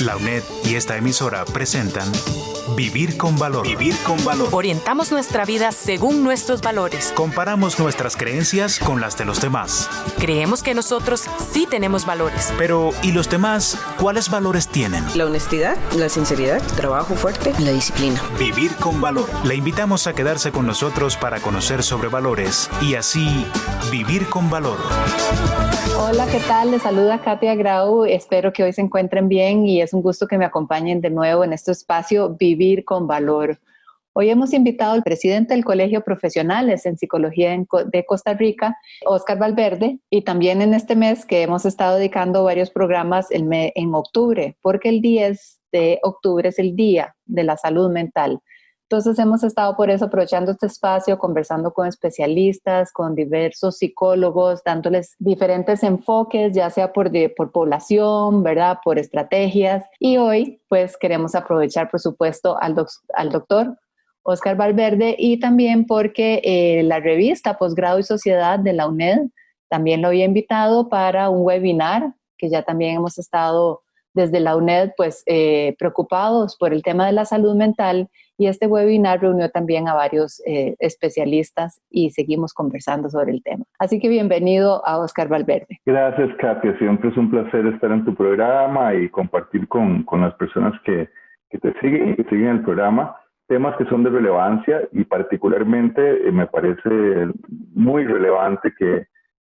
La UNED y esta emisora presentan Vivir con Valor. Vivir con Valor. Orientamos nuestra vida según nuestros valores. Comparamos nuestras creencias con las de los demás. Creemos que nosotros sí tenemos valores. Pero, ¿y los demás cuáles valores tienen? La honestidad, la sinceridad, trabajo fuerte, la disciplina. Vivir con Valor. Le invitamos a quedarse con nosotros para conocer sobre valores y así vivir con valor. Hola, ¿qué tal? Les saluda Katia Grau. Espero que hoy se encuentren bien y es un gusto que me acompañen de nuevo en este espacio Vivir con Valor. Hoy hemos invitado al presidente del Colegio Profesionales en Psicología de Costa Rica, Óscar Valverde, y también en este mes que hemos estado dedicando varios programas en octubre, porque el 10 de octubre es el Día de la Salud Mental. Entonces hemos estado por eso aprovechando este espacio, conversando con especialistas, con diversos psicólogos, dándoles diferentes enfoques, ya sea por población, ¿verdad? Por estrategias. Y hoy pues queremos aprovechar, por supuesto, al doctor Óscar Valverde y también porque la revista Posgrado y Sociedad de la UNED también lo había invitado para un webinar que ya también hemos estado desde la UNED pues preocupados por el tema de la salud mental. Y este webinar reunió también a varios especialistas y seguimos conversando sobre el tema. Así que bienvenido a Óscar Valverde. Gracias, Katia. Siempre es un placer estar en tu programa y compartir con las personas que te siguen y que siguen el programa temas que son de relevancia y particularmente me parece muy relevante que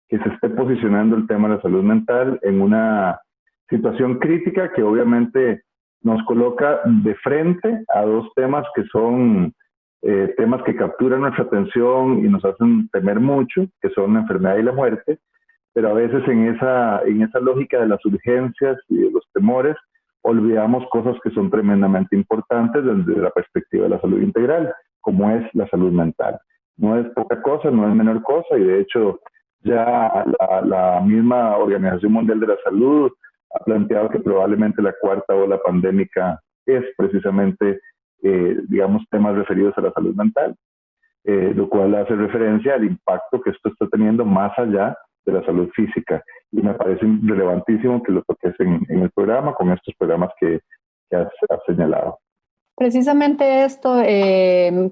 se esté posicionando el tema de la salud mental en una situación crítica que obviamente nos coloca de frente a dos temas que son temas que capturan nuestra atención y nos hacen temer mucho, que son la enfermedad y la muerte, pero a veces en esa lógica de las urgencias y de los temores, olvidamos cosas que son tremendamente importantes desde la perspectiva de la salud integral, como es la salud mental. No es poca cosa, no es menor cosa, y de hecho ya la misma Organización Mundial de la Salud ha planteado que probablemente la cuarta ola pandémica es precisamente, temas referidos a la salud mental, lo cual hace referencia al impacto que esto está teniendo más allá de la salud física. Y me parece relevantísimo que lo toques en el programa, con estos programas que has señalado. Precisamente esto,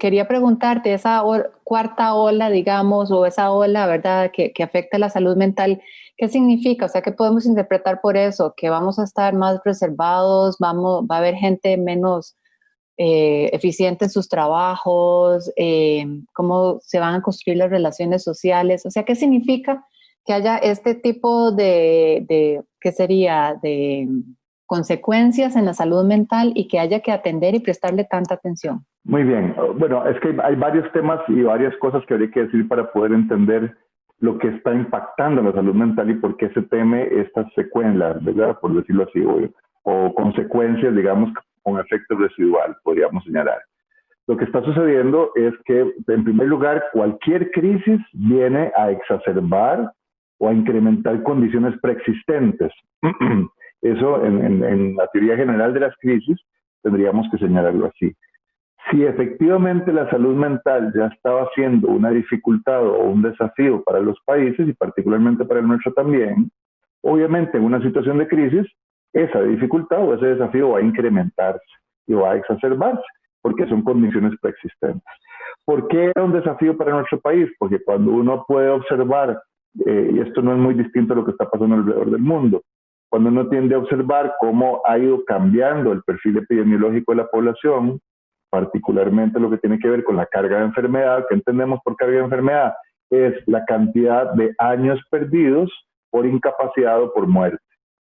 quería preguntarte, esa cuarta ola, digamos, o esa ola, ¿verdad?, que afecta a la salud mental, ¿qué significa? O sea, ¿qué podemos interpretar por eso? ¿Que vamos a estar más reservados? ¿Va a haber gente menos eficiente en sus trabajos? ¿Cómo se van a construir las relaciones sociales? O sea, ¿qué significa que haya este tipo de ¿qué sería?, de consecuencias en la salud mental y que haya que atender y prestarle tanta atención? Muy bien. Bueno, es que hay varios temas y varias cosas que habría que decir para poder entender lo que está impactando la salud mental y por qué se teme estas secuelas, ¿verdad? Por decirlo así, o consecuencias, digamos, con efecto residual, podríamos señalar. Lo que está sucediendo es que, en primer lugar, cualquier crisis viene a exacerbar o a incrementar condiciones preexistentes. Eso, en la teoría general de las crisis, tendríamos que señalarlo así. Si efectivamente la salud mental ya estaba siendo una dificultad o un desafío para los países, y particularmente para el nuestro también, obviamente en una situación de crisis, esa dificultad o ese desafío va a incrementarse y va a exacerbarse, porque son condiciones preexistentes. ¿Por qué era un desafío para nuestro país? Porque cuando uno puede observar, y esto no es muy distinto a lo que está pasando alrededor del mundo, cuando uno tiende a observar cómo ha ido cambiando el perfil epidemiológico de la población, particularmente lo que tiene que ver con la carga de enfermedad, que entendemos por carga de enfermedad, es la cantidad de años perdidos por incapacidad o por muerte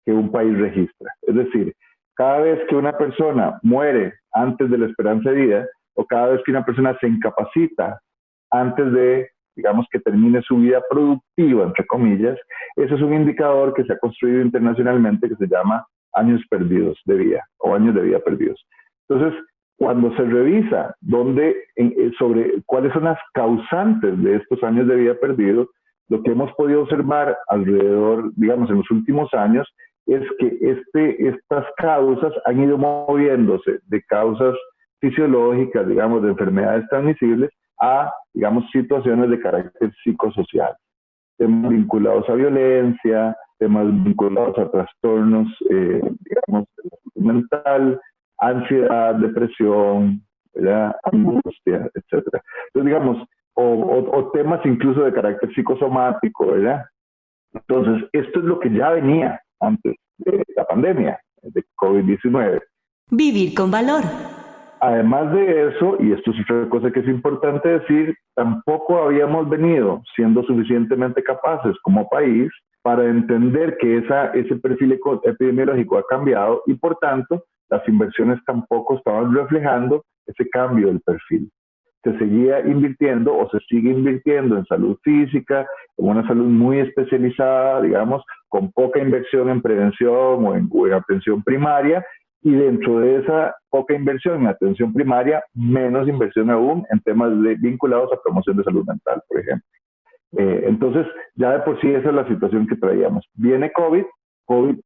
que un país registra. Es decir, cada vez que una persona muere antes de la esperanza de vida, o cada vez que una persona se incapacita antes de, digamos, que termine su vida productiva, entre comillas, ese es un indicador que se ha construido internacionalmente que se llama años perdidos de vida o años de vida perdidos. Entonces, cuando se revisa sobre cuáles son las causantes de estos años de vida perdidos, lo que hemos podido observar alrededor, digamos, en los últimos años, es que estas causas han ido moviéndose de causas fisiológicas, digamos, de enfermedades transmisibles, a, digamos, situaciones de carácter psicosocial. Temas vinculados a violencia, temas vinculados a trastornos, digamos, mental, ansiedad, depresión, ¿verdad? Angustia, etcétera. Entonces, digamos, o temas incluso de carácter psicosomático, ¿verdad? Entonces, esto es lo que ya venía antes de la pandemia de COVID-19. Vivir con valor. Además de eso, y esto es otra cosa que es importante decir, tampoco habíamos venido siendo suficientemente capaces como país para entender que ese perfil epidemiológico ha cambiado y por tanto las inversiones tampoco estaban reflejando ese cambio del perfil. Se seguía invirtiendo o se sigue invirtiendo en salud física, en una salud muy especializada, digamos, con poca inversión en prevención o en atención primaria, y dentro de esa poca inversión en atención primaria, menos inversión aún en temas vinculados a promoción de salud mental, por ejemplo. Entonces, ya de por sí esa es la situación que traíamos. Viene COVID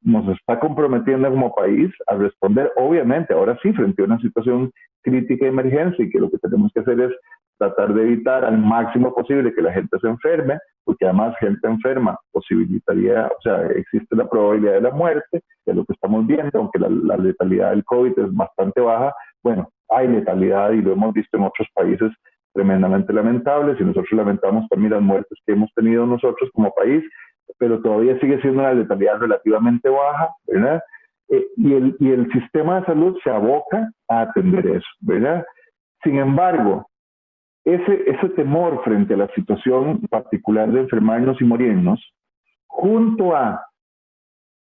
nos está comprometiendo como país a responder, obviamente, ahora sí, frente a una situación crítica de emergencia, y que lo que tenemos que hacer es tratar de evitar al máximo posible que la gente se enferme, porque además gente enferma posibilitaría, o sea, existe la probabilidad de la muerte, que es lo que estamos viendo, aunque la letalidad del COVID es bastante baja. Bueno, hay letalidad y lo hemos visto en otros países tremendamente lamentables, y nosotros lamentamos también las muertes que hemos tenido nosotros como país, pero todavía sigue siendo una letalidad relativamente baja, ¿verdad? Y el sistema de salud se aboca a atender eso, ¿verdad? Sin embargo, ese temor frente a la situación particular de enfermarnos y morirnos, junto a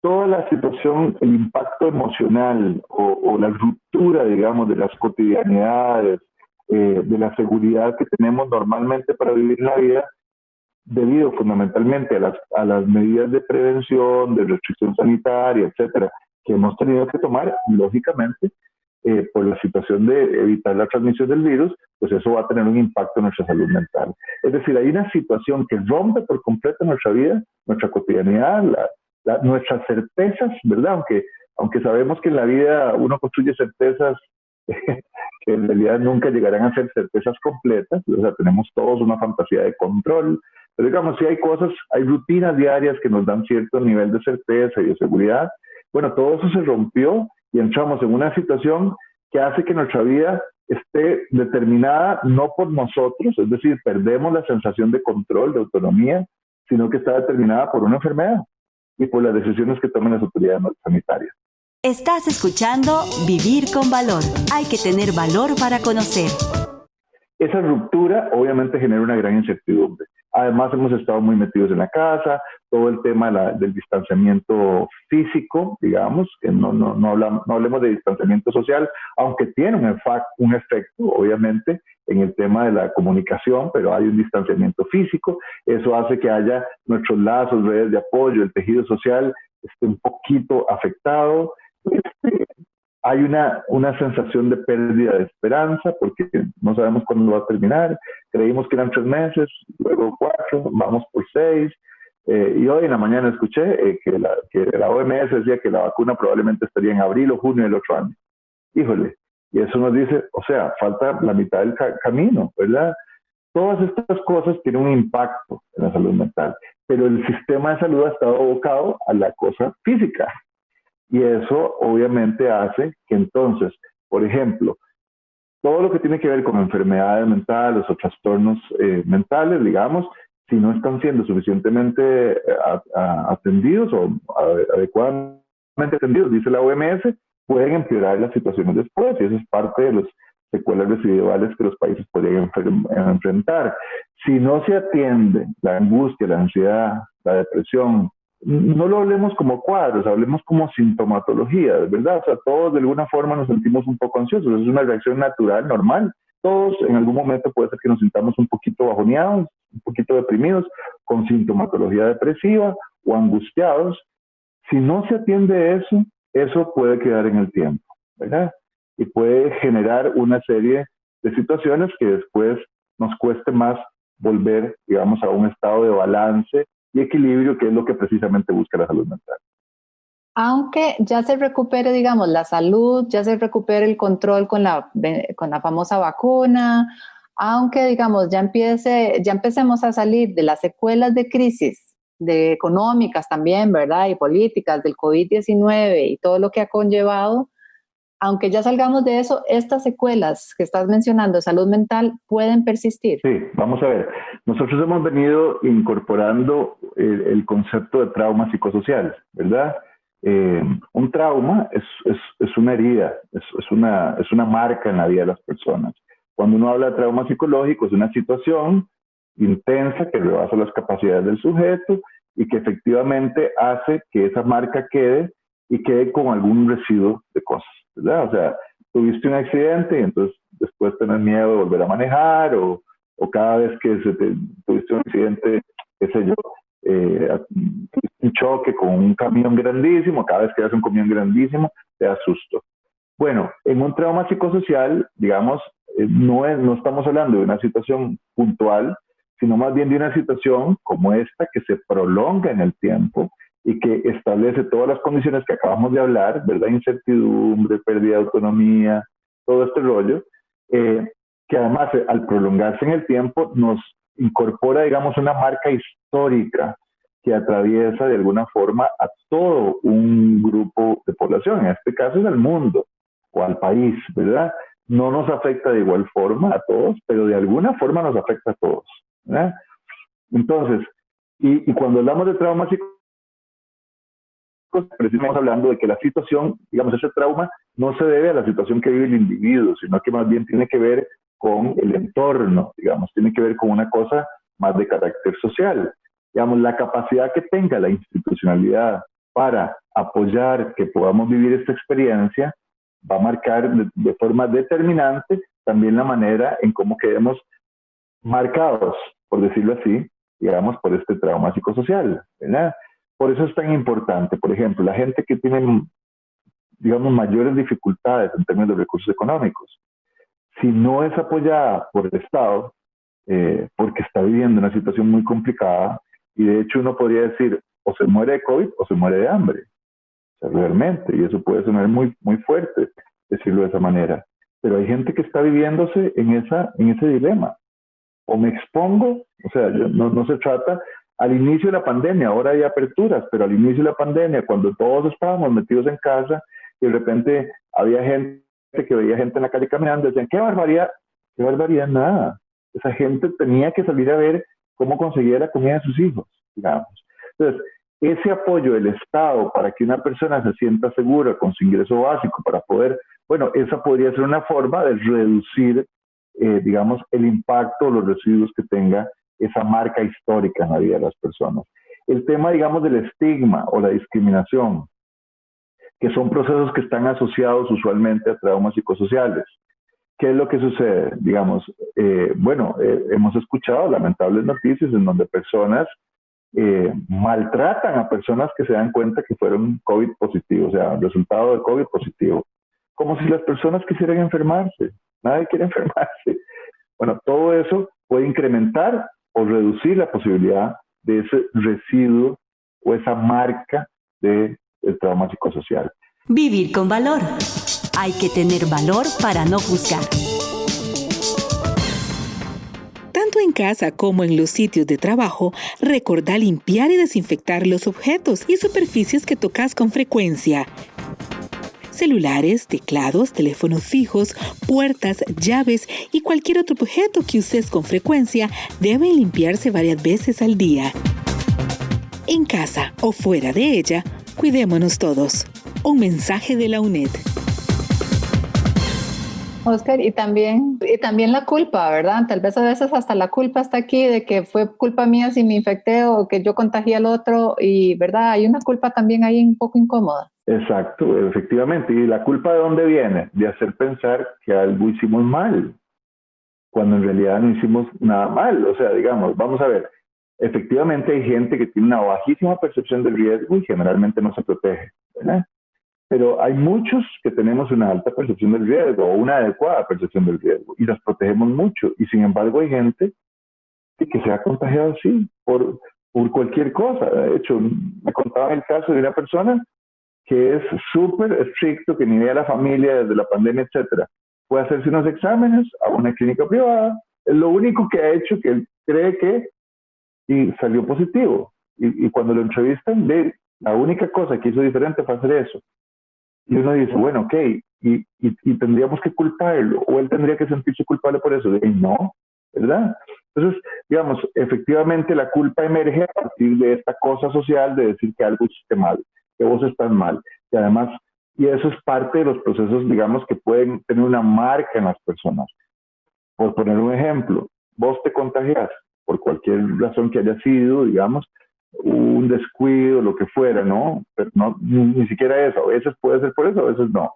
toda la situación, el impacto emocional o la ruptura, digamos, de las cotidianidades, de la seguridad que tenemos normalmente para vivir la vida, debido fundamentalmente a las medidas de prevención, de restricción sanitaria, etcétera, que hemos tenido que tomar, lógicamente, por la situación de evitar la transmisión del virus, pues eso va a tener un impacto en nuestra salud mental. Es decir, hay una situación que rompe por completo nuestra vida, nuestra cotidianidad, nuestras certezas, ¿verdad? Aunque sabemos que en la vida uno construye certezas que en realidad nunca llegarán a ser certezas completas, o sea, tenemos todos una fantasía de control, pero digamos, sí hay cosas, hay rutinas diarias que nos dan cierto nivel de certeza y de seguridad. Bueno, todo eso se rompió y entramos en una situación que hace que nuestra vida esté determinada no por nosotros, es decir, perdemos la sensación de control, de autonomía, sino que está determinada por una enfermedad y por las decisiones que tomen las autoridades sanitarias. Estás escuchando Vivir con Valor. Hay que tener valor para conocer. Esa ruptura obviamente genera una gran incertidumbre. Además hemos estado muy metidos en la casa, todo el tema del distanciamiento físico, digamos, que no hablemos de distanciamiento social, aunque tiene un efecto, obviamente, en el tema de la comunicación, pero hay un distanciamiento físico. Eso hace que haya nuestros lazos, redes de apoyo, el tejido social esté un poquito afectado. Hay una sensación de pérdida de esperanza porque no sabemos cuándo va a terminar. Creímos que eran 3 meses, luego 4, vamos por 6. Y hoy en la mañana escuché que la OMS decía que la vacuna probablemente estaría en abril o junio del otro año. Híjole, y eso nos dice, o sea, falta la mitad del camino, ¿verdad? Todas estas cosas tienen un impacto en la salud mental, pero el sistema de salud ha estado abocado a la cosa física. Y eso obviamente hace que entonces, por ejemplo, todo lo que tiene que ver con enfermedades mentales o trastornos mentales, digamos, si no están siendo suficientemente atendidos o adecuadamente atendidos, dice la OMS, pueden empeorar las situaciones después, y eso es parte de las secuelas residuales que los países podrían enfrentar. Si no se atiende la angustia, la ansiedad, la depresión, no lo hablemos como cuadros, hablemos como sintomatología, ¿verdad? O sea, todos de alguna forma nos sentimos un poco ansiosos, es una reacción natural, normal. Todos en algún momento puede ser que nos sintamos un poquito bajoneados, un poquito deprimidos, con sintomatología depresiva o angustiados. Si no se atiende eso puede quedar en el tiempo, ¿verdad? Y puede generar una serie de situaciones que después nos cueste más volver, digamos, a un estado de balance y equilibrio, que es lo que precisamente busca la salud mental. Aunque ya se recupere, digamos, la salud, ya se recupere el control con la famosa vacuna, aunque, digamos, ya empecemos a salir de las secuelas de crisis económicas también, ¿verdad? Y políticas del COVID-19 y todo lo que ha conllevado, aunque ya salgamos de eso, estas secuelas que estás mencionando de salud mental pueden persistir. Sí, vamos a ver. Nosotros hemos venido incorporando el concepto de trauma psicosocial, ¿verdad? Un trauma es una herida, es una marca en la vida de las personas. Cuando uno habla de trauma psicológico, es una situación intensa que rebasa las capacidades del sujeto y que efectivamente hace que esa marca quede y quede con algún residuo de cosas, ¿verdad? O sea, tuviste un accidente y entonces después tenés miedo de volver a manejar o cada vez que tuviste un accidente, qué sé yo, un choque con un camión grandísimo, cada vez que haces un camión grandísimo, te da susto. Bueno, en un trauma psicosocial, digamos, no estamos hablando de una situación puntual, sino más bien de una situación como esta que se prolonga en el tiempo y que establece todas las condiciones que acabamos de hablar, ¿verdad? Incertidumbre, pérdida de autonomía, todo este rollo, que además al prolongarse en el tiempo nos incorpora, digamos, una marca histórica que atraviesa de alguna forma a todo un grupo de población, en este caso es al mundo o al país, ¿verdad? No nos afecta de igual forma a todos, pero de alguna forma nos afecta a todos, ¿verdad? Entonces, y cuando hablamos de trauma psicológico, precisamente hablando de que la situación, digamos, ese trauma no se debe a la situación que vive el individuo, sino que más bien tiene que ver con el entorno, digamos, tiene que ver con una cosa más de carácter social. Digamos, la capacidad que tenga la institucionalidad para apoyar que podamos vivir esta experiencia va a marcar de forma determinante también la manera en cómo quedemos marcados, por decirlo así, digamos, por este trauma psicosocial, ¿verdad? Por eso es tan importante, por ejemplo, la gente que tiene, digamos, mayores dificultades en términos de recursos económicos, si no es apoyada por el Estado, porque está viviendo una situación muy complicada, y de hecho uno podría decir, o se muere de COVID o se muere de hambre, o sea, realmente, y eso puede sonar muy, muy fuerte, decirlo de esa manera, pero hay gente que está viviéndose en ese dilema, o me expongo, o sea, no se trata, al inicio de la pandemia, ahora hay aperturas, pero al inicio de la pandemia, cuando todos estábamos metidos en casa, y de repente había gente que veía gente en la calle caminando, decían, qué barbaridad, nada. Esa gente tenía que salir a ver cómo conseguía la comida de sus hijos, digamos. Entonces, ese apoyo del Estado para que una persona se sienta segura con su ingreso básico para poder, bueno, esa podría ser una forma de reducir, digamos, el impacto o los residuos que tenga esa marca histórica en la vida de las personas. El tema, digamos, del estigma o la discriminación, que son procesos que están asociados usualmente a traumas psicosociales. ¿Qué es lo que sucede? Digamos, hemos escuchado lamentables noticias en donde personas maltratan a personas que se dan cuenta que fueron COVID positivo, o sea, resultado de COVID positivo, como si las personas quisieran enfermarse. Nadie quiere enfermarse. Bueno, todo eso puede incrementar o reducir la posibilidad de ese residuo o esa marca del trauma psicosocial. Vivir con valor. Hay que tener valor para no juzgar. Tanto en casa como en los sitios de trabajo, recordá limpiar y desinfectar los objetos y superficies que tocas con frecuencia. Celulares, teclados, teléfonos fijos, puertas, llaves y cualquier otro objeto que uses con frecuencia deben limpiarse varias veces al día. En casa o fuera de ella, cuidémonos todos. Un mensaje de la UNED. Oscar, y también la culpa, ¿verdad? Tal vez a veces hasta la culpa está aquí de que fue culpa mía si me infecté o que yo contagié al otro y, ¿verdad? Hay una culpa también ahí un poco incómoda. Exacto, efectivamente. ¿Y la culpa de dónde viene? De hacer pensar que algo hicimos mal, cuando en realidad no hicimos nada mal. O sea, digamos, vamos a ver, efectivamente hay gente que tiene una bajísima percepción del riesgo y generalmente no se protege, ¿verdad? Pero hay muchos que tenemos una alta percepción del riesgo o una adecuada percepción del riesgo y nos protegemos mucho. Y sin embargo hay gente que se ha contagiado así por cualquier cosa. De hecho, me contaban el caso de una persona que es súper estricto, que ni ve a la familia desde la pandemia, etcétera. Fue a hacerse unos exámenes a una clínica privada. Es lo único que ha hecho que él cree que y salió positivo. Y cuando lo entrevistan, la única cosa que hizo diferente fue hacer eso. Y uno dice, bueno, ok, y tendríamos que culparlo, o él tendría que sentirse culpable por eso. No, ¿verdad? Entonces, digamos, efectivamente la culpa emerge a partir de esta cosa social de decir que algo esté mal, que vos estás mal. Y además, y eso es parte de los procesos, digamos, que pueden tener una marca en las personas. Por poner un ejemplo, vos te contagias por cualquier razón que haya sido, digamos, un descuido, lo que fuera, ¿no? Pero no, ni siquiera eso. A veces puede ser por eso, a veces no.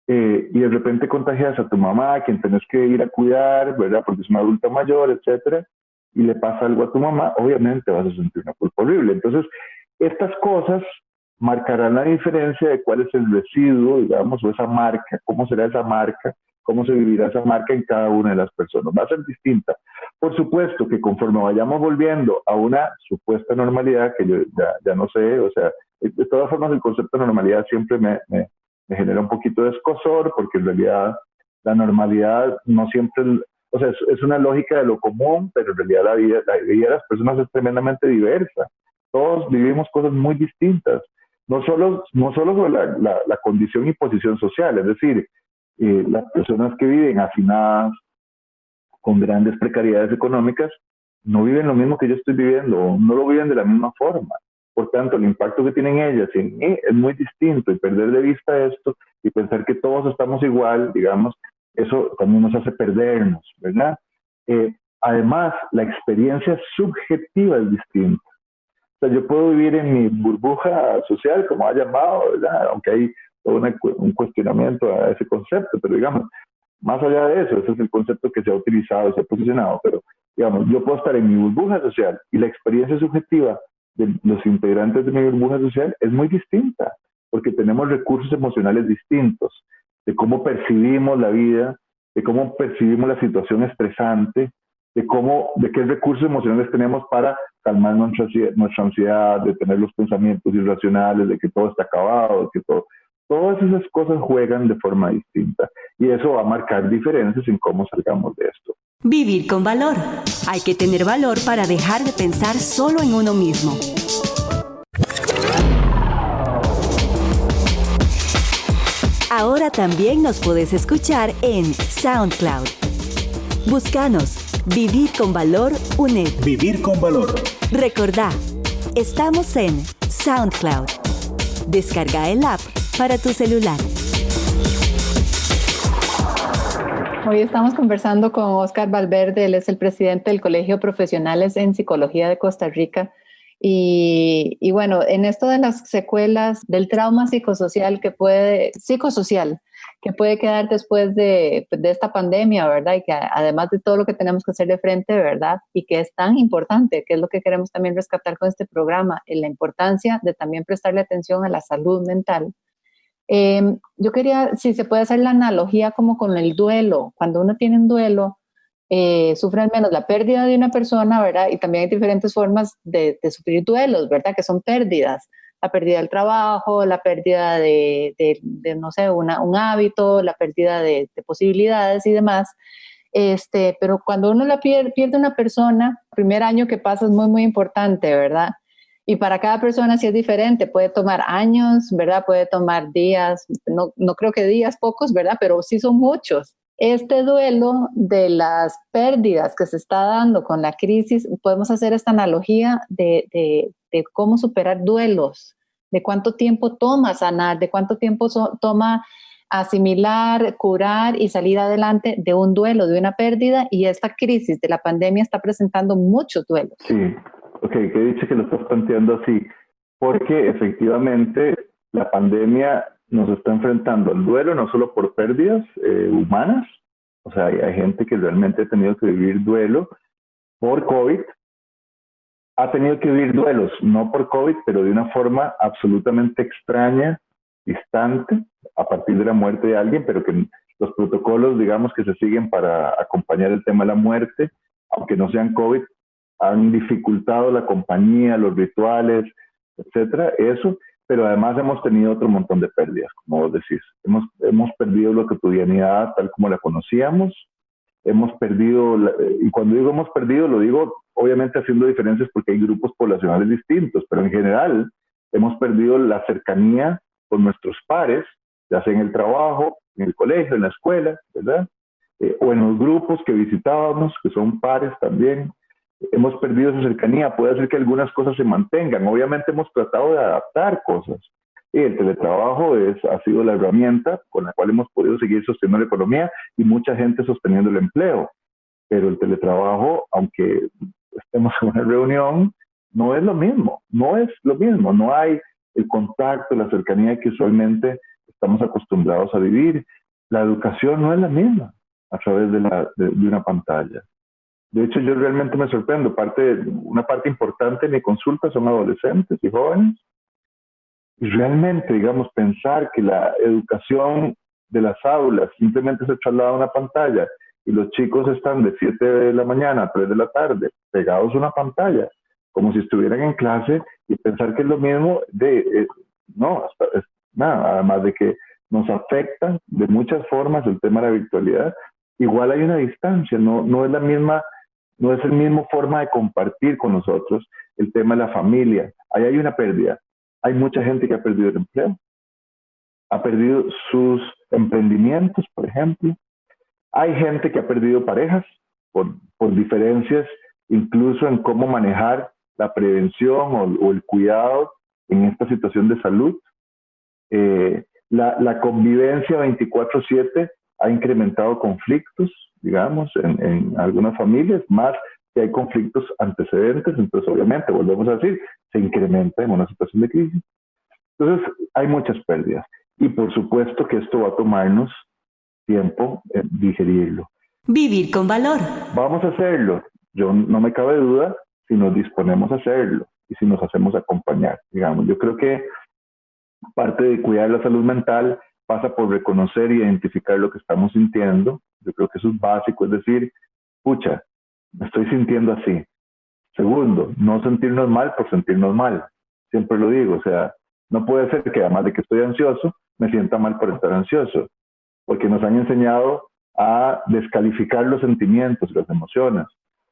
Y de repente contagias a tu mamá, a quien tenés que ir a cuidar, ¿verdad? Porque es una adulta mayor, etcétera, y le pasa algo a tu mamá, obviamente vas a sentir una culpa horrible. Entonces, estas cosas marcarán la diferencia de cuál es el residuo, digamos, o esa marca, cómo será esa marca, cómo se vivirá esa marca en cada una de las personas. Va a ser distinta. Por supuesto que conforme vayamos volviendo a una supuesta normalidad, que yo ya no sé, o sea, de todas formas el concepto de normalidad siempre me genera un poquito de escozor, porque en realidad la normalidad no siempre, o sea, es una lógica de lo común, pero en realidad la vida de las personas es tremendamente diversa. Todos vivimos cosas muy distintas, no solo sobre la condición y posición social, es decir, las personas que viven hacinadas, con grandes precariedades económicas, no viven lo mismo que yo estoy viviendo, no lo viven de la misma forma. Por tanto, el impacto que tienen ellas en mí es muy distinto, y perder de vista esto y pensar que todos estamos igual, digamos, eso también nos hace perdernos, ¿verdad? Además, la experiencia subjetiva es distinta. O sea, yo puedo vivir en mi burbuja social, como ha llamado, ¿verdad? Aunque hay todo un cuestionamiento a ese concepto, pero digamos, más allá de eso, ese es el concepto que se ha utilizado y se ha posicionado, pero digamos, yo puedo estar en mi burbuja social y la experiencia subjetiva de los integrantes de mi burbuja social es muy distinta, porque tenemos recursos emocionales distintos, de cómo percibimos la vida, de cómo percibimos la situación estresante, de qué recursos emocionales tenemos para calmar nuestra ansiedad, de tener los pensamientos irracionales, de que todo está acabado, de que todas esas cosas juegan de forma distinta, y eso va a marcar diferencias en cómo salgamos de esto. Vivir con valor. Hay que tener valor para dejar de pensar solo en uno mismo. Ahora también nos puedes escuchar en SoundCloud. Búscanos Vivir con Valor UNED. Vivir con valor. Recordá, estamos en SoundCloud. Descarga el app para tu celular. Hoy estamos conversando con Óscar Valverde, él es el presidente del Colegio de Profesionales en Psicología de Costa Rica. Y bueno, en esto de las secuelas del trauma psicosocial que puede quedar después de esta pandemia, ¿verdad? Y que además de todo lo que tenemos que hacer de frente, ¿verdad? Y que es tan importante, que es lo que queremos también rescatar con este programa, en la importancia de también prestarle atención a la salud mental. Yo quería, si se puede hacer la analogía como con el duelo. Cuando uno tiene un duelo, sufre al menos la pérdida de una persona, ¿verdad? Y también hay diferentes formas de sufrir duelos, ¿verdad? Que son pérdidas. La pérdida del trabajo, la pérdida de no sé, un hábito, la pérdida de posibilidades y demás. Pero cuando uno pierde una persona, el primer año que pasa es muy, muy importante, ¿verdad? Y para cada persona sí es diferente, puede tomar años, ¿verdad? Puede tomar días, no creo que días pocos, ¿verdad? Pero sí son muchos. Este duelo de las pérdidas que se está dando con la crisis, podemos hacer esta analogía de cómo superar duelos, de cuánto tiempo toma sanar, de cuánto tiempo toma asimilar, curar y salir adelante de un duelo, de una pérdida, y esta crisis de la pandemia está presentando muchos duelos. Sí, ok, que dice que lo estás planteando así, porque efectivamente la pandemia nos está enfrentando al duelo no solo por pérdidas humanas, o sea, hay gente que realmente ha tenido que vivir duelo por COVID, ha tenido que vivir duelos, no por COVID, pero de una forma absolutamente extraña, distante, a partir de la muerte de alguien, pero que los protocolos, digamos, que se siguen para acompañar el tema de la muerte, aunque no sean COVID, han dificultado la compañía, los rituales, etcétera, eso. Pero además hemos tenido otro montón de pérdidas, como vos decís. Hemos perdido la cotidianidad tal como la conocíamos, hemos perdido, y cuando digo hemos perdido, lo digo obviamente haciendo diferencias porque hay grupos poblacionales distintos, pero en general hemos perdido la cercanía con nuestros pares, ya sea en el trabajo, en el colegio, en la escuela, ¿verdad? O en los grupos que visitábamos, que son pares también. Hemos perdido esa cercanía. Puede ser que algunas cosas se mantengan. Obviamente hemos tratado de adaptar cosas. Y el teletrabajo ha sido la herramienta con la cual hemos podido seguir sosteniendo la economía y mucha gente sosteniendo el empleo. Pero el teletrabajo, aunque estemos en una reunión, no es lo mismo. No es lo mismo. No hay el contacto, la cercanía que usualmente estamos acostumbrados a vivir. La educación no es la misma a través de una pantalla. De hecho, yo realmente me sorprendo. Una parte importante de mi consulta son adolescentes y jóvenes. Y realmente, digamos, pensar que la educación de las aulas simplemente se traslada a una pantalla y los chicos están de 7 de la mañana a 3 de la tarde pegados a una pantalla, como si estuvieran en clase, y pensar que es lo mismo, nada, además de que nos afecta de muchas formas el tema de la virtualidad, igual hay una distancia, no es la misma, no es el mismo forma de compartir con nosotros el tema de la familia. Ahí hay una pérdida. Hay mucha gente que ha perdido el empleo, ha perdido sus emprendimientos, por ejemplo. Hay gente que ha perdido parejas por diferencias, incluso en cómo manejar la prevención o el cuidado en esta situación de salud. La convivencia 24/7 ha incrementado conflictos, digamos, en algunas familias, más que hay conflictos antecedentes, entonces obviamente, volvemos a decir, se incrementa en una situación de crisis. Entonces, hay muchas pérdidas. Y por supuesto que esto va a tomarnos tiempo digerirlo. Vivir con valor. Vamos a hacerlo. Yo no me cabe duda si nos disponemos a hacerlo y si nos hacemos acompañar, digamos. Yo creo que parte de cuidar la salud mental pasa por reconocer e identificar lo que estamos sintiendo. Yo creo que eso es básico, es decir, pucha, me estoy sintiendo así. Segundo, no sentirnos mal por sentirnos mal. Siempre lo digo, o sea, no puede ser que además de que estoy ansioso, me sienta mal por estar ansioso, porque nos han enseñado a descalificar los sentimientos, las emociones.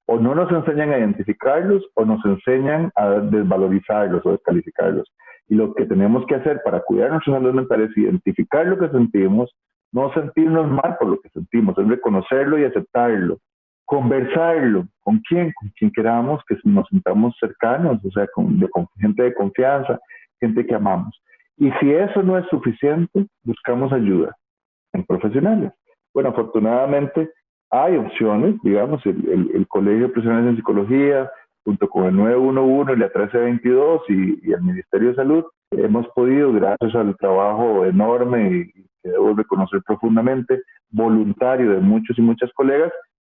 O no nos enseñan a identificarlos o nos enseñan a desvalorizarlos o descalificarlos. Y lo que tenemos que hacer para cuidar nuestra salud mental es identificar lo que sentimos, no sentirnos mal por lo que sentimos, es reconocerlo y aceptarlo. Conversarlo. ¿Con quién? Con quien queramos, que nos sintamos cercanos, o sea, con gente de confianza, gente que amamos. Y si eso no es suficiente, buscamos ayuda en profesionales. Bueno, afortunadamente hay opciones, digamos, el Colegio de Profesionales en Psicología, junto con el 911 y la 1322 y el Ministerio de Salud, hemos podido, gracias al trabajo enorme y que debo reconocer profundamente, voluntario de muchos y muchas colegas,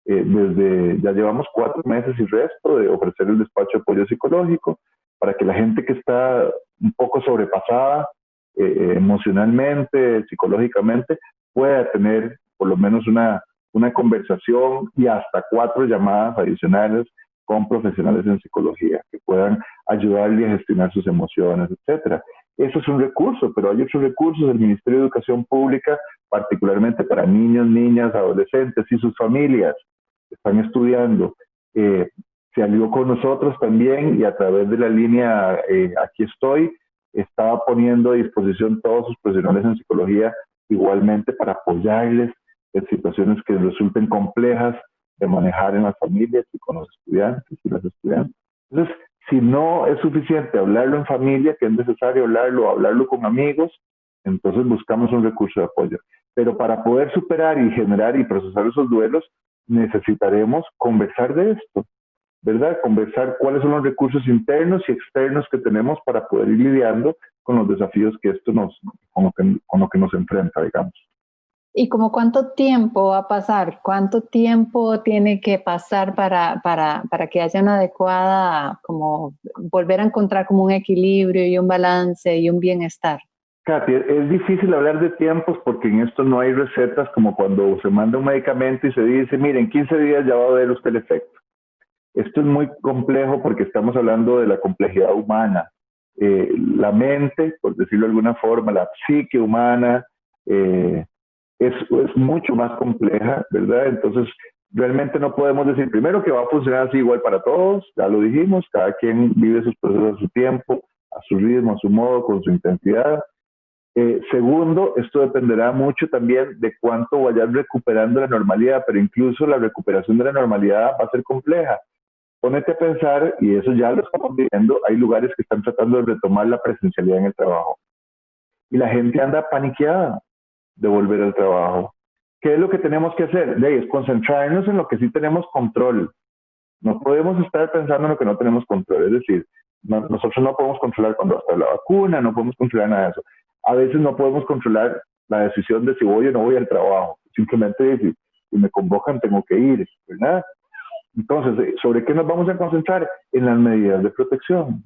ya llevamos 4 meses y resto de ofrecer el despacho de apoyo psicológico para que la gente que está un poco sobrepasada emocionalmente, psicológicamente, pueda tener por lo menos una conversación y hasta 4 llamadas adicionales con profesionales en psicología que puedan ayudarle a gestionar sus emociones, etcétera. Eso es un recurso, pero hay otros recursos del Ministerio de Educación Pública, particularmente para niños, niñas, adolescentes y sus familias que están estudiando. Se alió con nosotros también y a través de la línea Aquí Estoy, está poniendo a disposición todos sus profesionales en psicología igualmente para apoyarles en situaciones que resulten complejas de manejar en las familias y con los estudiantes y las estudiantes. Entonces, si no es suficiente hablarlo en familia, que es necesario hablarlo con amigos, entonces buscamos un recurso de apoyo. Pero para poder superar y generar y procesar esos duelos, necesitaremos conversar de esto, ¿verdad? Conversar cuáles son los recursos internos y externos que tenemos para poder ir lidiando con los desafíos que esto con lo que nos enfrenta, digamos. ¿Y como cuánto tiempo va a pasar? ¿Cuánto tiempo tiene que pasar para que haya una adecuada, como volver a encontrar como un equilibrio y un balance y un bienestar? Katy, es difícil hablar de tiempos porque en esto no hay recetas como cuando se manda un medicamento y se dice, miren, en 15 días ya va a ver usted el efecto. Esto es muy complejo porque estamos hablando de la complejidad humana. La mente, por decirlo de alguna forma, la psique humana, es mucho más compleja, ¿verdad? Entonces, realmente no podemos decir, primero, que va a funcionar así igual para todos, ya lo dijimos, cada quien vive sus procesos a su tiempo, a su ritmo, a su modo, con su intensidad. Segundo, esto dependerá mucho también de cuánto vayas recuperando la normalidad, pero incluso la recuperación de la normalidad va a ser compleja. Ponete a pensar, y eso ya lo estamos viendo, hay lugares que están tratando de retomar la presencialidad en el trabajo. Y la gente anda paniqueada de volver al trabajo. ¿Qué es lo que tenemos que hacer? Es concentrarnos en lo que sí tenemos control. No podemos estar pensando en lo que no tenemos control. Es decir, nosotros no podemos controlar cuando va a estar la vacuna, no podemos controlar nada de eso. A veces no podemos controlar la decisión de si voy o no voy al trabajo. Simplemente decir, si me convocan tengo que ir, ¿verdad? Entonces, ¿sobre qué nos vamos a concentrar? En las medidas de protección,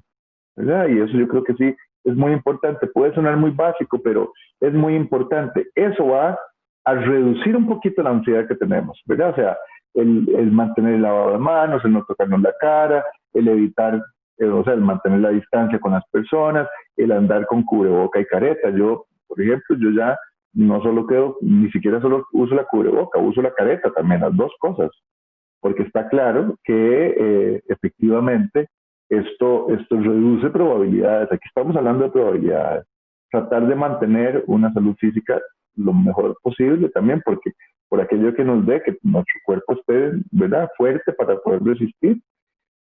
¿verdad? Y eso yo creo que sí es muy importante. Puede sonar muy básico, pero es muy importante. Eso va a reducir un poquito la ansiedad que tenemos, ¿verdad? O sea, el mantener el lavado de manos, el no tocarnos la cara, el evitar, o sea, el mantener la distancia con las personas, el andar con cubreboca y careta. Yo, por ejemplo, yo ya no solo ni siquiera solo uso la cubreboca, uso la careta también, las dos cosas, porque está claro que efectivamente esto reduce probabilidades. Aquí estamos hablando de probabilidades. Tratar de mantener una salud física lo mejor posible también, porque por aquello que nos dé, que nuestro cuerpo esté, ¿verdad?, fuerte para poder resistir.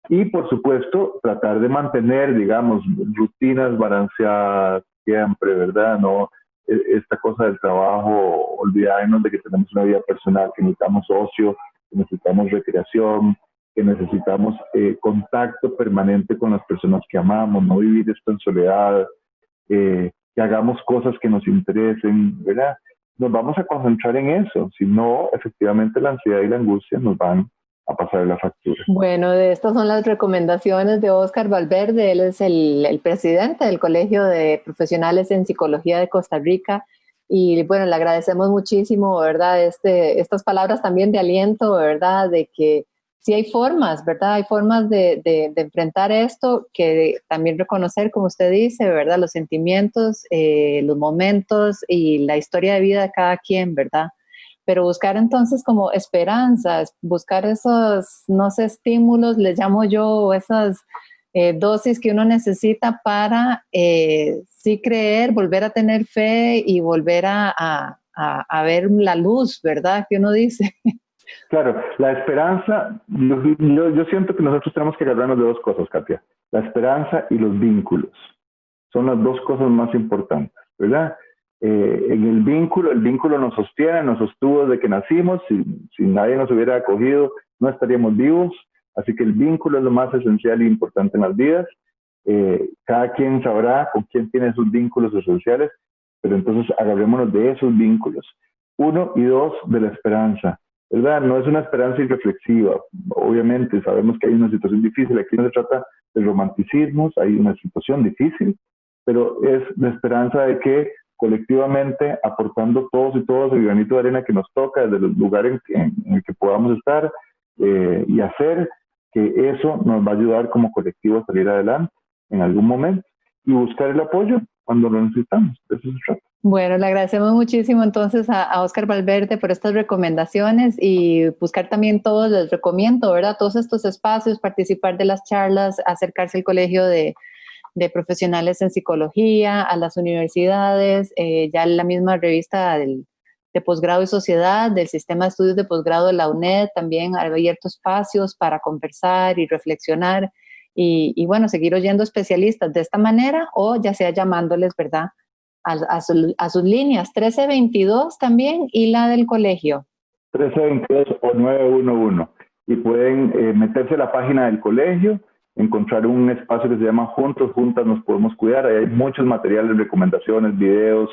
Y por supuesto, tratar de mantener, digamos, rutinas balanceadas siempre, ¿verdad? No esta cosa del trabajo, olvidarnos de que tenemos una vida personal, que necesitamos ocio, que necesitamos recreación, que necesitamos contacto permanente con las personas que amamos, no vivir esto en soledad, que hagamos cosas que nos interesen, ¿verdad? Nos vamos a concentrar en eso, si no, efectivamente la ansiedad y la angustia nos van a pasar la factura. Bueno, estas son las recomendaciones de Óscar Valverde. Él es el presidente del Colegio de Profesionales en Psicología de Costa Rica. Y bueno, le agradecemos muchísimo, ¿verdad? Estas palabras también de aliento, ¿verdad? De que sí hay formas, ¿verdad? Hay formas de enfrentar esto, que también reconocer, como usted dice, ¿verdad? Los sentimientos, los momentos y la historia de vida de cada quien, ¿verdad? Pero buscar entonces como esperanzas, buscar esos, no sé, estímulos, les llamo yo, esas dosis que uno necesita para sí creer, volver a tener fe y volver a ver la luz, ¿verdad? Que uno dice. Claro, la esperanza, yo siento que nosotros tenemos que agarrarnos de dos cosas, Katia. La esperanza y los vínculos. Son las dos cosas más importantes, ¿verdad? En el vínculo nos sostiene, nos sostuvo desde que nacimos. Si nadie nos hubiera acogido, no estaríamos vivos. Así que el vínculo es lo más esencial e importante en las vidas. Cada quien sabrá con quién tiene sus vínculos esenciales, pero entonces agarrémonos de esos vínculos. 1 y 2, de la esperanza, ¿verdad? No es una esperanza irreflexiva. Obviamente sabemos que hay una situación difícil. Aquí no se trata de romanticismos, hay una situación difícil, pero es la esperanza de que colectivamente, aportando todos y todas el granito de arena que nos toca desde los lugares en el que podamos estar y hacer, que eso nos va a ayudar como colectivo a salir adelante en algún momento y buscar el apoyo cuando lo necesitamos. De eso se trata. Bueno, le agradecemos muchísimo entonces a Óscar Valverde por estas recomendaciones y buscar también todos, les recomiendo, ¿verdad? Todos estos espacios, participar de las charlas, acercarse al Colegio de Profesionales en Psicología, a las universidades, ya la misma revista de posgrado y sociedad del Sistema de Estudios de Posgrado de la UNED también ha abierto espacios para conversar y reflexionar y bueno, seguir oyendo especialistas de esta manera o ya sea llamándoles, ¿verdad?, a sus líneas 1322 también y la del colegio. 1322 o 911 y pueden meterse a la página del colegio, encontrar un espacio que se llama Juntos, Juntas Nos Podemos Cuidar. Ahí hay muchos materiales, recomendaciones, videos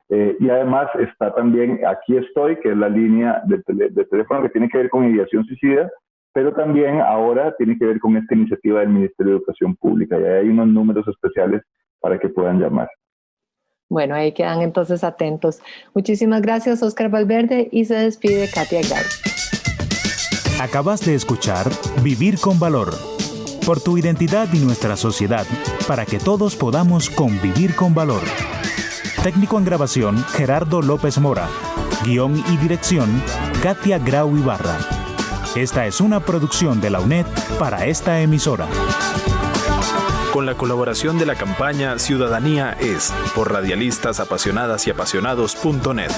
y además está también Aquí Estoy, que es la línea de teléfono que tiene que ver con ideación suicida, pero también ahora tiene que ver con esta iniciativa del Ministerio de Educación Pública y ahí hay unos números especiales para que puedan llamar. Bueno, ahí quedan entonces atentos. Muchísimas gracias, Óscar Valverde, y se despide Katia Grau. Acabas de escuchar Vivir con Valor, por tu identidad y nuestra sociedad, para que todos podamos convivir con valor. Técnico en grabación, Gerardo López Mora. Guión y dirección, Katia Grau Ibarra. Esta es una producción de la UNED para esta emisora. Con la colaboración de la campaña Ciudadanía es por radialistas apasionadas y apasionados.net.